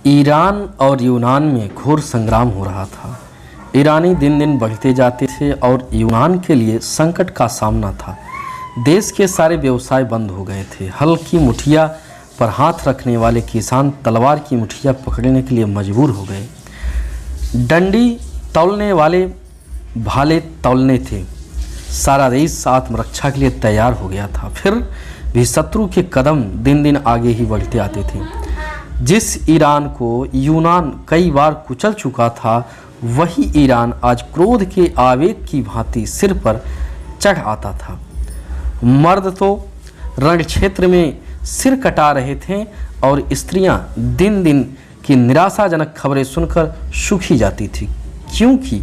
Iran और यूनान में घोर संग्राम हो रहा था। ईरानी दिन दिन बढ़ते जाते थे और यूनान के लिए संकट का सामना था। देश के सारे व्यवसाय बंद हो गए थे। हल की मुठिया पर हाथ रखने वाले किसान तलवार की मुठिया पकड़ने के लिए मजबूर हो गए। डंडी तौलने वाले भाले तौलने थे। सारा देश आत्मरक्षा के लिए तैयार हो गया था। फिर भी शत्रु के कदम दिन दिन आगे ही बढ़ते आते थे। जिस ईरान को यूनान कई बार कुचल चुका था, वही ईरान आज क्रोध के आवेग की भांति सिर पर चढ़ आता था। मर्द तो रण क्षेत्र में सिर कटा रहे थे और स्त्रियां दिन दिन की निराशाजनक खबरें सुनकर सुखी जाती थी, क्योंकि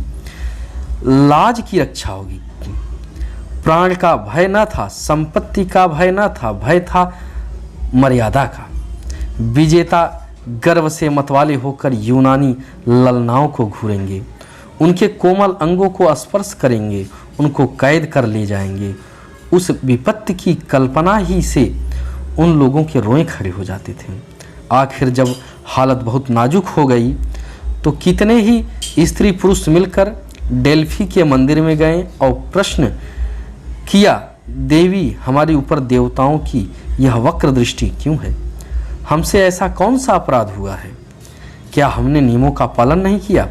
लाज की रक्षा होगी। प्राण का भय न था, संपत्ति का भय न था, भय था मर्यादा का। विजेता गर्व से मतवाले होकर यूनानी ललनाओं को घूरेंगे, उनके कोमल अंगों को स्पर्श करेंगे, उनको कैद कर ले जाएंगे। उस विपत्ति की कल्पना ही से उन लोगों के रोए खड़े हो जाते थे। आखिर जब हालत बहुत नाजुक हो गई तो कितने ही स्त्री पुरुष मिलकर डेल्फी के मंदिर में गए और प्रश्न किया, देवी, हमारे ऊपर देवताओं की यह वक्र दृष्टि क्यों है? हमसे ऐसा कौन सा अपराध हुआ है? क्या हमने नियमों का पालन नहीं किया,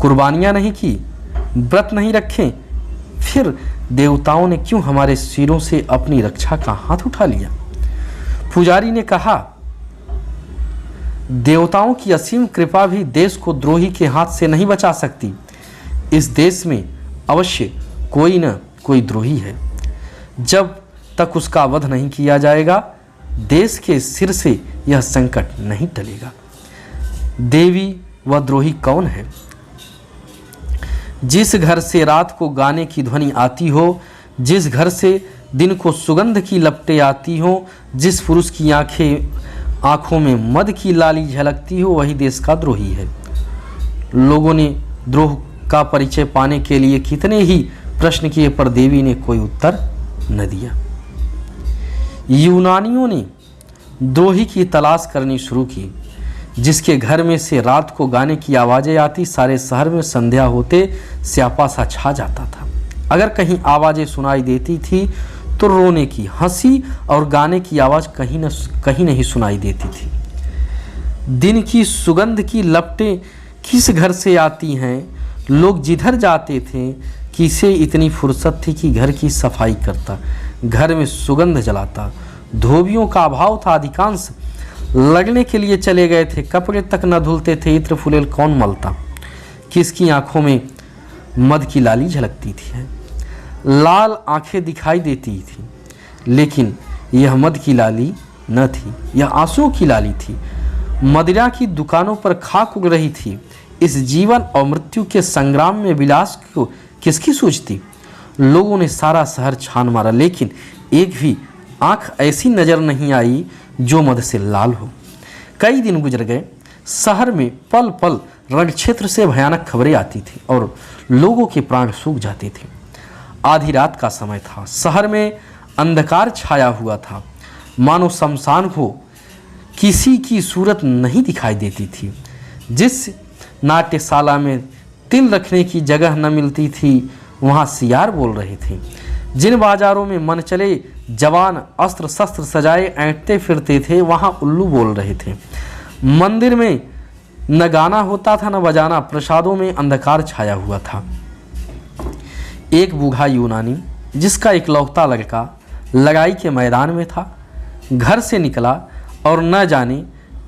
कुर्बानियां नहीं की, व्रत नहीं रखे? फिर देवताओं ने क्यों हमारे सिरों से अपनी रक्षा का हाथ उठा लिया? पुजारी ने कहा, देवताओं की असीम कृपा भी देश को द्रोही के हाथ से नहीं बचा सकती। इस देश में अवश्य कोई न कोई द्रोही है। जब तक उसका वध नहीं किया जाएगा, देश के सिर से यह संकट नहीं टलेगा। देवी व द्रोही कौन है? जिस घर से रात को गाने की ध्वनि आती हो, जिस घर से दिन को सुगंध की लपटें आती हो, जिस पुरुष की आंखों में मद की लाली झलकती हो, वही देश का द्रोही है। लोगों ने द्रोह का परिचय पाने के लिए कितने ही प्रश्न किए, पर देवी ने कोई उत्तर न दिया। यूनानियों ने द्रोही की तलाश करनी शुरू की। जिसके घर में से रात को गाने की आवाज़ें आती, सारे शहर में संध्या होते स्यापा सा छा जाता था। अगर कहीं आवाज़ें सुनाई देती थी तो रोने की, हंसी और गाने की आवाज़ कहीं नहीं सुनाई देती थी। दिन की सुगंध की लपटें किस घर से आती हैं? लोग जिधर जाते थे, किसे इतनी फुर्सत थी कि घर की सफाई करता, घर में सुगंध जलाता। धोबियों का अभाव था, अधिकांश लगने के लिए चले गए थे, कपड़े तक न धुलते थे। इत्र फुलेल कौन मलता? किसकी आंखों में मद की लाली झलकती थी? लाल आंखें दिखाई देती थी, लेकिन यह मद की लाली न थी, यह आंसुओं की लाली थी। मदिरा की दुकानों पर खाक उग रही थी। इस जीवन और मृत्यु के संग्राम में विलास को किसकी सूझती? लोगों ने सारा शहर छान मारा, लेकिन एक भी आंख ऐसी नजर नहीं आई जो मद से लाल हो। कई दिन गुजर गए। शहर में पल पल रण क्षेत्र से भयानक खबरें आती थी और लोगों के प्राण सूख जाते थे। आधी रात का समय था। शहर में अंधकार छाया हुआ था, मानो शमशान हो किसी की सूरत नहीं दिखाई देती थी। जिस नाट्यशाला में तिल रखने की जगह न मिलती थी, वहाँ सियार बोल रहे थे। जिन बाजारों में मन चले जवान अस्त्र शस्त्र सजाए ऐंठते फिरते थे, वहाँ उल्लू बोल रहे थे। मंदिर में न गाना होता था न बजाना। प्रसादों में अंधकार छाया हुआ था। एक बूढ़ा यूनानी, जिसका इकलौता लड़का लगाई के मैदान में था, घर से निकला और न जाने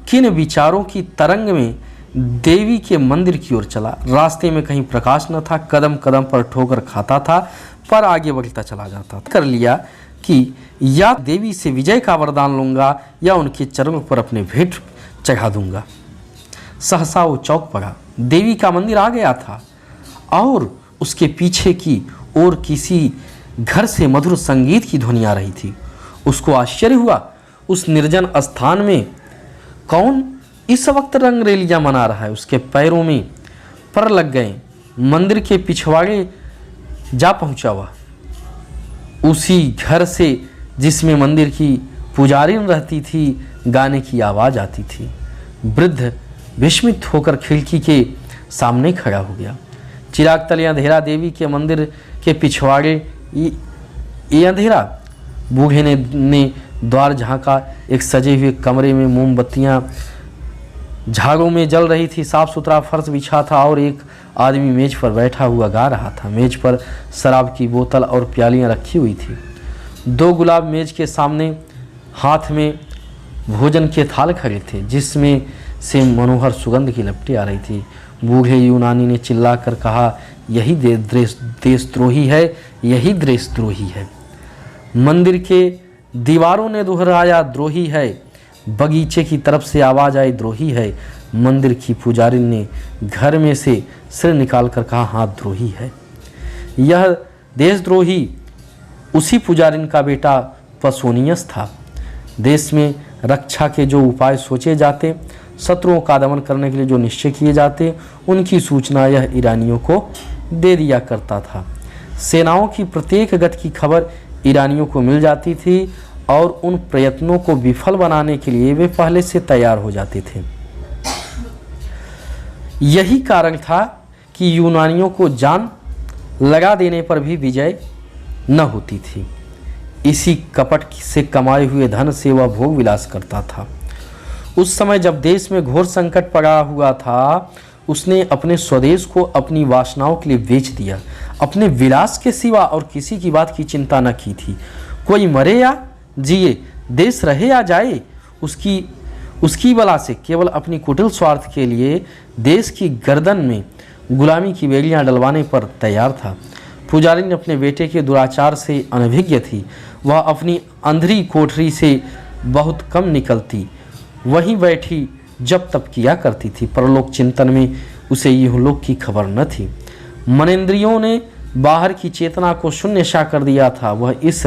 किन विचारों की तरंग में देवी के मंदिर की ओर चला। रास्ते में कहीं प्रकाश न था, कदम कदम पर ठोकर खाता था, पर आगे बढ़ता चला जाता था। कर लिया कि या देवी से विजय का वरदान लूंगा या उनके चरणों पर अपने भेंट चढ़ा दूंगा। सहसा वो चौक पड़ा। देवी का मंदिर आ गया था और उसके पीछे की ओर किसी घर से मधुर संगीत की ध्वनि आ रही थी। उसको आश्चर्य हुआ, उस निर्जन स्थान में कौन इस वक्त रंगरेलियां मना रहा है? उसके पैरों में पर लग गए। मंदिर के पिछवाड़े जा पहुंचा वह, उसी घर से जिसमें मंदिर की पुजारी रहती थी। गाने की आवाज़ आती थी। वृद्ध विस्मित होकर खिड़की के सामने खड़ा हो गया। चिराग तले अंधेरा, देवी के मंदिर के पिछवाड़े ये अंधेरा। बूढ़े ने द्वार झांका। एक सजे हुए कमरे में मोमबत्तियां झाड़ों में जल रही थी, साफ सुथरा फर्श बिछा था और एक आदमी मेज पर बैठा हुआ गा रहा था। मेज पर शराब की बोतल और प्यालियां रखी हुई थी। 2 गुलाब मेज के सामने हाथ में भोजन के थाल खड़े थे, जिसमें से मनोहर सुगंध की लपटें आ रही थी। बूढ़े यूनानी ने चिल्लाकर कहा, यही देशद्रोही है, यही देशद्रोही है। मंदिर के दीवारों ने दोहराया, द्रोही है। बगीचे की तरफ से आवाज आई, द्रोही है। मंदिर की पुजारी ने घर में से सिर निकालकर कहा, हाँ द्रोही है। यह देशद्रोही उसी पुजारिन का बेटा पसोनियस था। देश में रक्षा के जो उपाय सोचे जाते, शत्रुओं का दमन करने के लिए जो निश्चय किए जाते, उनकी सूचना यह ईरानियों को दे दिया करता था। सेनाओं की प्रत्येक गति की खबर ईरानियों को मिल जाती थी और उन प्रयत्नों को विफल बनाने के लिए वे पहले से तैयार हो जाते थे। यही कारण था कि यूनानियों को जान लगा देने पर भी विजय न होती थी। इसी कपट से कमाए हुए धन से वह भोग विलास करता था। उस समय जब देश में घोर संकट पड़ा हुआ था, उसने अपने स्वदेश को अपनी वासनाओं के लिए बेच दिया। अपने विलास के सिवा और किसी की बात की चिंता न की थी। कोई मरे या जिए, देश रहे या जाए, उसकी बला से केवल अपनी कुटिल स्वार्थ के लिए देश की गर्दन में गुलामी की बेड़ियां डलवाने पर तैयार था। पुजारी ने अपने बेटे के दुराचार से अनभिज्ञ थी। वह अपनी अंधेरी कोठरी से बहुत कम निकलती, वहीं बैठी जब तब किया करती थी। परलोक चिंतन में उसे इहलोक की खबर न थी। मनेंद्रियों ने बाहर की चेतना को शून्य सा कर दिया था। वह इस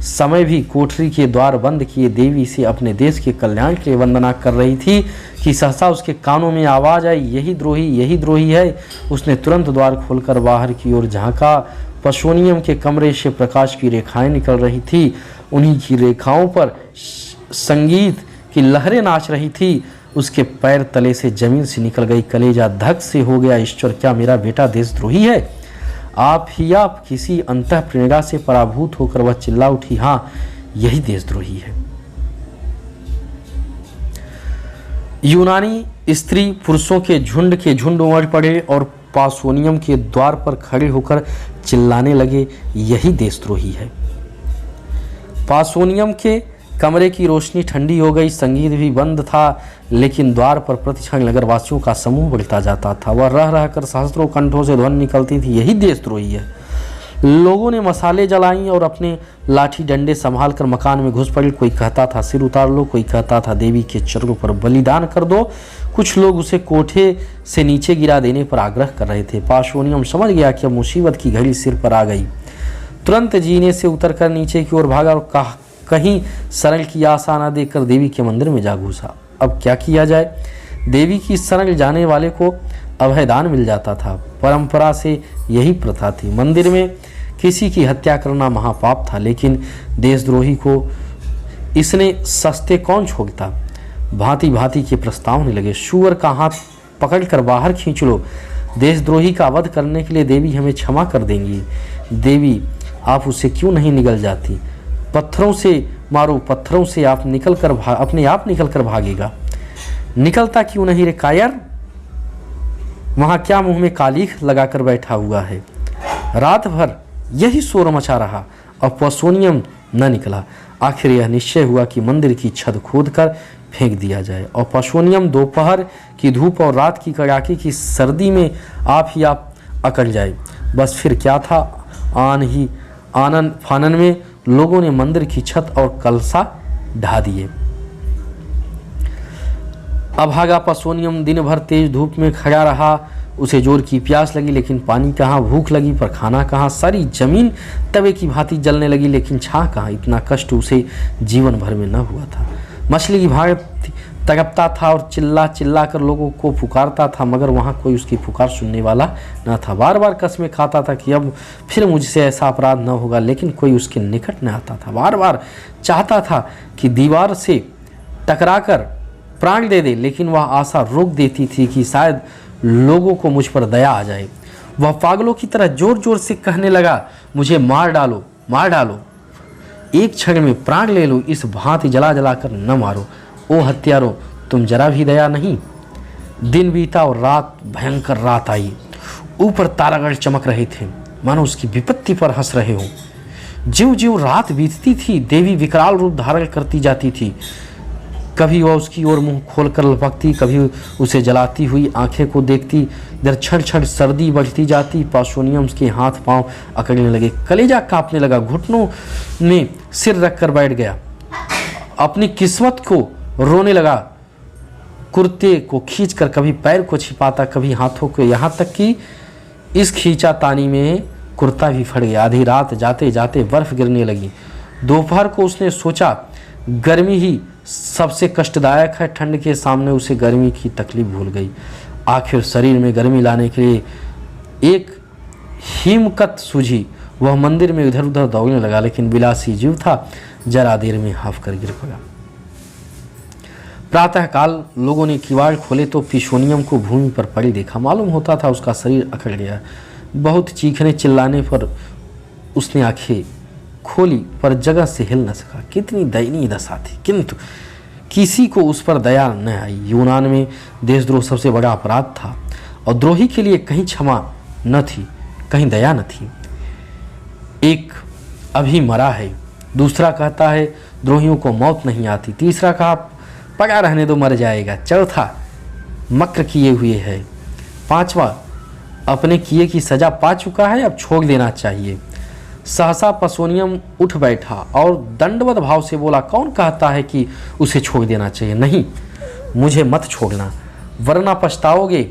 समय भी कोठरी के द्वार बंद किए देवी से अपने देश के कल्याण के लिए वंदना कर रही थी कि सहसा उसके कानों में आवाज आई, यही द्रोही है। उसने तुरंत द्वार खोलकर बाहर की ओर झांका। पसोनियम के कमरे से प्रकाश की रेखाएं निकल रही थी। उन्हीं की रेखाओं पर संगीत की लहरें नाच रही थी। उसके पैर तले से जमीन से निकल गई। कलेजा धक से हो गया। ईश्वर, क्या मेरा बेटा देशद्रोही है? आप किसी अंतःप्रेरणा से पराभूत होकर वह चिल्ला उठी, हाँ यही देशद्रोही है। यूनानी स्त्री पुरुषों के झुंड उमड़ पड़े और पासोनियम के द्वार पर खड़े होकर चिल्लाने लगे, यही देशद्रोही है। पासोनियम के कमरे की रोशनी ठंडी हो गई। संगीत भी बंद था, लेकिन द्वार पर प्रतिक्षण नगरवासियों का समूह बढ़ता जाता था। वह रह कर सहस्त्रों कंठों से ध्वनि निकलती थी, यही देशद्रोही है। लोगों ने मसाले जलाई और अपने लाठी डंडे संभाल कर मकान में घुस पड़े। कोई कहता था सिर उतार लो, कोई कहता था देवी के चरणों पर बलिदान कर दो। कुछ लोग उसे कोठे से नीचे गिरा देने पर आग्रह कर रहे थे। पासोनियम समझ गया कि अब मुसीबत की घड़ी सिर पर आ गई। तुरंत जीने से उतरकर नीचे की ओर भागा और कहीं शरण की आशा न देकर देवी के मंदिर में जा घुसा। अब क्या किया जाए? देवी की शरण जाने वाले को अभयदान मिल जाता था। परंपरा से यही प्रथा थी। मंदिर में किसी की हत्या करना महापाप था, लेकिन देशद्रोही को इसने सस्ते कौन छोड़ता। भांति भांति के प्रस्ताव होने लगे। शुअर का हाथ पकड़कर बाहर खींच लो, देशद्रोही का वध करने के लिए देवी हमें क्षमा कर देंगी। देवी, आप उससे क्यों नहीं निकल जाती? पत्थरों से मारो, पत्थरों से आप अपने आप निकल कर भागेगा। निकलता क्यों नहीं रे कायर? वहां क्या मुंह में कालीख लगाकर बैठा हुआ है? रात भर यही शोर मचा रहा और पसोनियम न निकला। आखिर यह निश्चय हुआ कि मंदिर की छत खोदकर फेंक दिया जाए और पसोनियम दोपहर की धूप और रात की कड़ाके की सर्दी में आप अकड़ जाए। बस फिर क्या था, आनन फानन में लोगों ने मंदिर की छत और कलसा ढा दिए। अभागा पसोनियम दिन भर तेज धूप में खड़ा रहा। उसे जोर की प्यास लगी, लेकिन पानी कहाँ, भूख लगी पर खाना कहाँ। सारी जमीन तवे की भांति जलने लगी, लेकिन छां कहाँ। इतना कष्ट उसे जीवन भर में न हुआ था। मछली की भांति तड़पता था और चिल्ला कर लोगों को पुकारता था, मगर वहाँ कोई उसकी पुकार सुनने वाला न था। बार बार कसमें खाता था कि अब फिर मुझसे ऐसा अपराध न होगा, लेकिन कोई उसके निकट न आता था। बार बार चाहता था कि दीवार से टकराकर प्राण दे दे, लेकिन वह आशा रोक देती थी कि शायद लोगों को मुझ पर दया आ जाए। वह पागलों की तरह जोर जोर से कहने लगा, मुझे मार डालो, मार डालो, एक क्षण में प्राण ले लो, इस भांति जला जला कर न मारो। ओ हत्यारों, तुम जरा भी दया नहीं। दिन बीता और रात, भयंकर रात आई। ऊपर तारागण चमक रहे थे, मानो उसकी विपत्ति पर हंस रहे हो। ज्यों ज्यों रात बीतती थी, देवी विकराल रूप धारण करती जाती थी। कभी वह उसकी ओर मुंह खोलकर लपकती, कभी उसे जलाती हुई आंखें को देखती। इधर क्षण क्षण सर्दी बढ़ती जाती। पासोनियम के हाथ पांव अकड़ने लगे, कलेजा कांपने लगा, घुटनों में सिर रखकर बैठ गया, अपनी किस्मत को रोने लगा। कुर्ते को खींचकर कभी पैर को छिपाता, कभी हाथों को, यहाँ तक कि इस खींचातानी में कुर्ता भी फट गया। आधी रात जाते जाते बर्फ गिरने लगी। दोपहर को उसने सोचा गर्मी ही सबसे कष्टदायक है, ठंड के सामने उसे गर्मी की तकलीफ भूल गई। आखिर शरीर में गर्मी लाने के लिए एक हिमकत सूझी। वह मंदिर में इधर उधर दौड़ने लगा, लेकिन विलासी जीव था, जरा देर में हाफ कर गिर पड़ा। प्रातःकाल लोगों ने किवाड़ खोले तो पिशोनियम को भूमि पर पड़ी देखा। मालूम होता था उसका शरीर अकड़ गया। बहुत चीखने चिल्लाने पर उसने आंखें खोली, पर जगह से हिल न सका। कितनी दयनीय दशा थी, किंतु किसी को उस पर दया न आई। यूनान में देशद्रोह सबसे बड़ा अपराध था और द्रोही के लिए कहीं क्षमा न थी, कहीं दया न थी। एक अभी मरा है, दूसरा कहता है द्रोहियों को मौत नहीं आती, तीसरा कहा पड़ा रहने दो मर जाएगा, चौथा मक्र किए हुए है, पांचवा अपने किए की सजा पा चुका है, अब छोड़ देना चाहिए। सहसा पसोनियम उठ बैठा और दंडवत भाव से बोला, कौन कहता है कि उसे छोड़ देना चाहिए? नहीं, मुझे मत छोड़ना, वरना पछताओगे।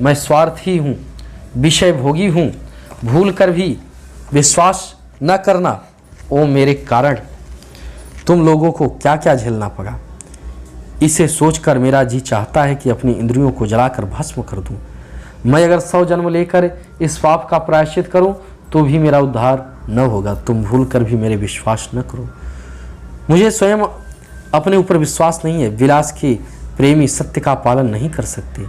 मैं स्वार्थी हूँ, विषय भोगी हूँ, भूल कर भी विश्वास न करना। ओ मेरे कारण तुम लोगों को क्या क्या झेलना पड़ा। इसे सोचकर मेरा जी चाहता है कि अपनी इंद्रियों को जलाकर भस्म कर दूं। मैं अगर 100 जन्म लेकर इस पाप का प्रायश्चित करूं तो भी मेरा उद्धार न होगा। तुम भूल कर भी मेरे विश्वास न करो। मुझे स्वयं अपने ऊपर विश्वास नहीं है। विलास के प्रेमी सत्य का पालन नहीं कर सकते।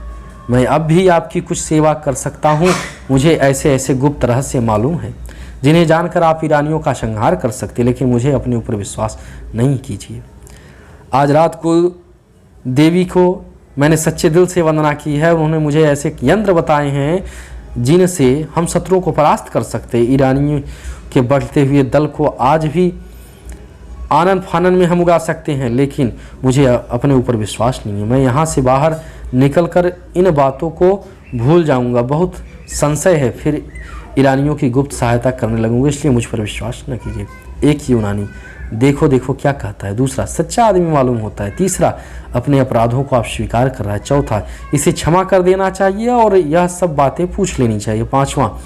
मैं अब भी आपकी कुछ सेवा कर सकता हूँ। मुझे ऐसे ऐसे गुप्त रहस्य मालूम है जिन्हें जानकर आप ईरानियों का संहार कर सकते, लेकिन मुझे अपने ऊपर विश्वास नहीं कीजिए। आज रात को देवी को मैंने सच्चे दिल से वंदना की है। उन्होंने मुझे ऐसे यंत्र बताए हैं जिनसे हम शत्रुओं को परास्त कर सकते। ईरानियों के बढ़ते हुए दल को आज भी आनंद फानन में हम उगा सकते हैं, लेकिन मुझे अपने ऊपर विश्वास नहीं है। मैं यहाँ से बाहर निकलकर इन बातों को भूल जाऊँगा। बहुत संशय है, फिर ईरानियों की गुप्त सहायता करने लगूंगा, इसलिए मुझ पर विश्वास न कीजिए। एक यूनानी देखो देखो क्या कहता है, दूसरा सच्चा आदमी मालूम होता है, तीसरा अपने अपराधों को आप स्वीकार कर रहा है, चौथा इसे क्षमा कर देना चाहिए और यह सब बातें पूछ लेनी चाहिए, पांचवा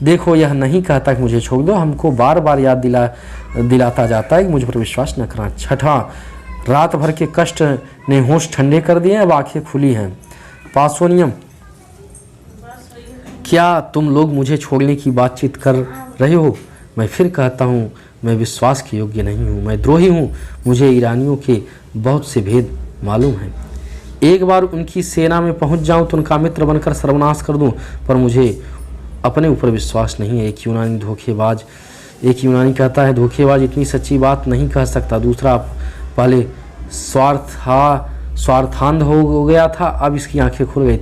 देखो यह नहीं कहता कि मुझे छोड़ दो, हमको बार बार याद दिलाता जाता है कि मुझ पर विश्वास न करना, छठा रात भर के कष्ट ने होश ठंडे कर दिए, अब आंखें खुली हैं। पासोनियम, क्या तुम लोग मुझे छोड़ने की बातचीत कर रहे हो? मैं फिर कहता हूँ, मैं विश्वास के योग्य नहीं हूँ, मैं द्रोही हूँ। मुझे ईरानियों के बहुत से भेद मालूम हैं। एक बार उनकी सेना में पहुँच जाऊँ तो उनका मित्र बनकर सर्वनाश कर दूँ, पर मुझे अपने ऊपर विश्वास नहीं है। एक यूनानी कहता है धोखेबाज इतनी सच्ची बात नहीं कह सकता। दूसरा पहले स्वार्थांध हो गया था, अब इसकी आंखें खुल गई।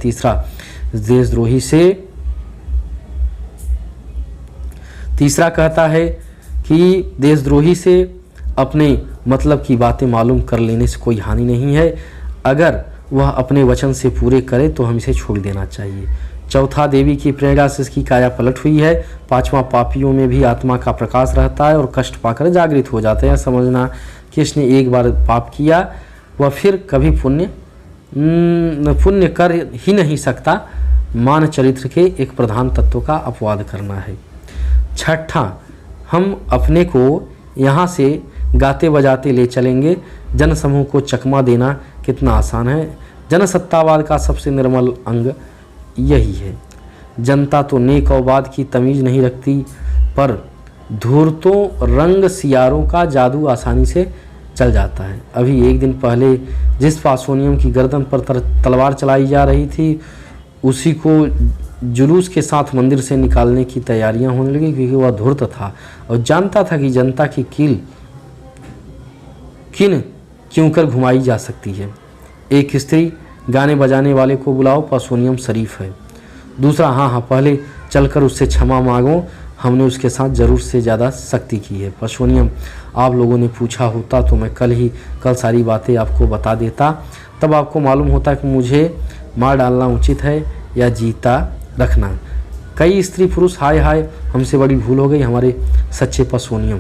तीसरा कहता है कि देशद्रोही से अपने मतलब की बातें मालूम कर लेने से कोई हानि नहीं है। अगर वह अपने वचन से पूरे करे तो हम इसे छोड़ देना चाहिए। चौथा देवी की प्रेरणा से इसकी काया पलट हुई है। पांचवा पापियों में भी आत्मा का प्रकाश रहता है और कष्ट पाकर जागृत हो जाते हैं। समझना कि इसने एक बार पाप किया वह फिर कभी पुण्य कर ही नहीं सकता। मान चरित्र के एक प्रधान तत्व का अपवाद करना है। छठा, हम अपने को यहाँ से गाते बजाते ले चलेंगे। जनसमूह को चकमा देना कितना आसान है। जनसत्तावाद का सबसे निर्मल अंग यही है। जनता तो नेक और बाद की तमीज़ नहीं रखती, पर धूर्तों रंग सियारों का जादू आसानी से चल जाता है। अभी एक दिन पहले जिस पासोनियम की गर्दन पर तलवार चलाई जा रही थी, उसी को जुलूस के साथ मंदिर से निकालने की तैयारियां होने लगी, क्योंकि वह धूर्त था और जानता था कि जनता की कील किन क्यों कर घुमाई जा सकती है। एक स्त्री, गाने बजाने वाले को बुलाओ, पासोनियम शरीफ है। दूसरा, हाँ पहले चलकर उससे क्षमा मांगो, हमने उसके साथ ज़रूर से ज़्यादा सख्ती की है। पासोनियम, आप लोगों ने पूछा होता तो मैं कल सारी बातें आपको बता देता, तब आपको मालूम होता कि मुझे मार डालना उचित है या जीता रखना। कई स्त्री पुरुष, हाय हाय हमसे बड़ी भूल हो गई, हमारे सच्चे पासोनियम।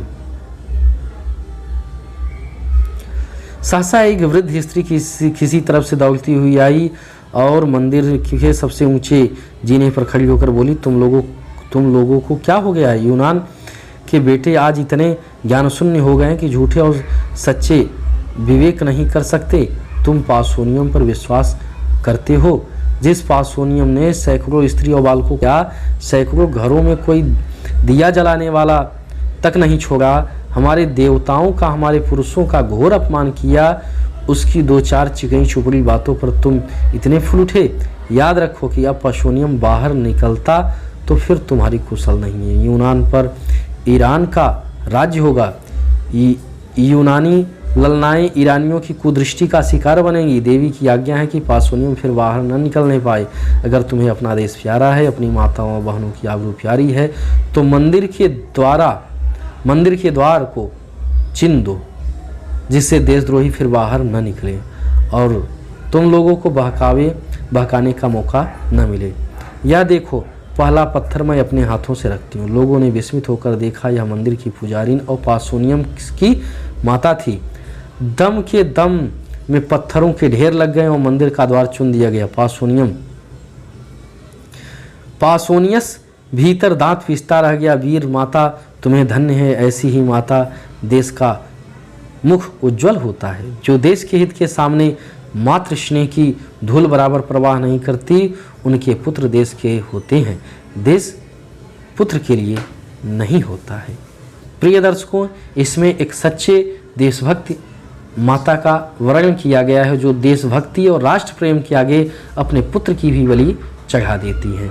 सहसा एक वृद्ध स्त्री किसी तरफ से दौड़ती हुई आई और मंदिर के सबसे ऊंचे जीने पर खड़ी होकर बोली, तुम लोगों को क्या हो गया है? यूनान के बेटे आज इतने ज्ञानशून्य हो गए हैं कि झूठे और सच्चे विवेक नहीं कर सकते। तुम पासोनियम पर विश्वास करते हो, जिस पासोनियम ने सैकड़ों स्त्री और बालकों, क्या सैकड़ों घरों में कोई दिया जलाने वाला तक नहीं छोड़ा, हमारे देवताओं का, हमारे पुरुषों का घोर अपमान किया, उसकी 2-4 चिकनी चुपड़ी बातों पर तुम इतने फूल उठे। याद रखो कि अब पासोनियम बाहर निकलता तो फिर तुम्हारी कुशल नहीं है। यूनान पर ईरान का राज्य होगा। यूनानी ललनाएं ईरानियों की कुदृष्टि का शिकार बनेंगी। देवी की आज्ञा है कि पासोनियम फिर बाहर न निकलने पाए। अगर तुम्हें अपना देश प्यारा है, अपनी माताओं और बहनों की आबरू प्यारी है, तो मंदिर के द्वार को चिन्ह दो, जिससे देशद्रोही फिर बाहर न निकले और तुम लोगों को बहकाने का मौका न मिले। यह देखो, पहला पत्थर मैं अपने हाथों से रखती हूँ। लोगों ने विस्मित होकर देखा, यह मंदिर की पुजारिन और पासोनियम की माता थी। दम के दम में पत्थरों के ढेर लग गए और मंदिर का द्वार चुन दिया गया। पासोनियस भीतर दांत पीसता रह गया। वीर माता, तुम्हें धन्य है, ऐसी ही माता देश का मुख उज्जवल होता है। जो देश के हित के सामने मातृ स्नेह की धूल बराबर प्रवाह नहीं करती, उनके पुत्र देश के होते हैं, देश पुत्र के लिए नहीं होता है। प्रिय दर्शकों, इसमें एक सच्चे देशभक्ति माता का वर्णन किया गया है, जो देशभक्ति और राष्ट्र प्रेम के आगे अपने पुत्र की भी बलि चढ़ा देती है।